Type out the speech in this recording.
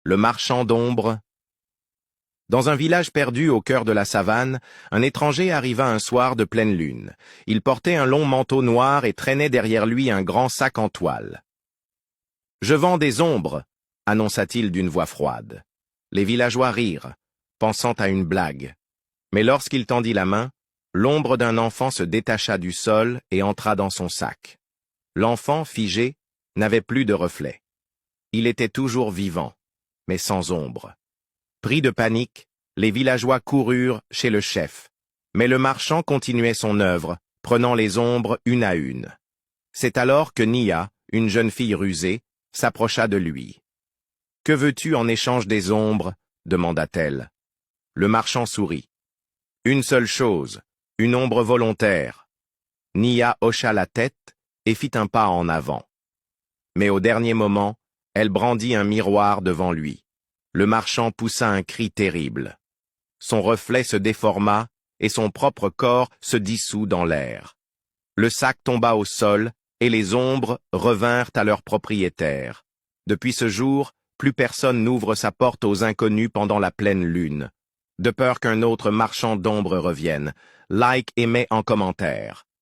Le marchand d'ombre. Dans un village perdu au cœur de la savane, un étranger arriva un soir de pleine lune. Il portait un long manteau noir et traînait derrière lui un grand sac en toile. « Je vends des ombres », annonça-t-il d'une voix froide. Les villageois rirent, pensant à une blague. Mais lorsqu'il tendit la main, l'ombre d'un enfant se détacha du sol et entra dans son sac. L'enfant, figé, n'avait plus de reflet. Il était toujours vivant, mais sans ombre. Pris de panique, les villageois coururent chez le chef. Mais le marchand continuait son œuvre, prenant les ombres une à une. C'est alors que Nia, une jeune fille rusée, s'approcha de lui. « Que veux-tu en échange des ombres ?» demanda-t-elle. Le marchand sourit. « Une seule chose, une ombre volontaire. » Nia hocha la tête et fit un pas en avant. Mais au dernier moment, elle brandit un miroir devant lui. Le marchand poussa un cri terrible. Son reflet se déforma et son propre corps se dissout dans l'air. Le sac tomba au sol et les ombres revinrent à leur propriétaire. Depuis ce jour, plus personne n'ouvre sa porte aux inconnus pendant la pleine lune. De peur qu'un autre marchand d'ombres revienne, like et mets en commentaire.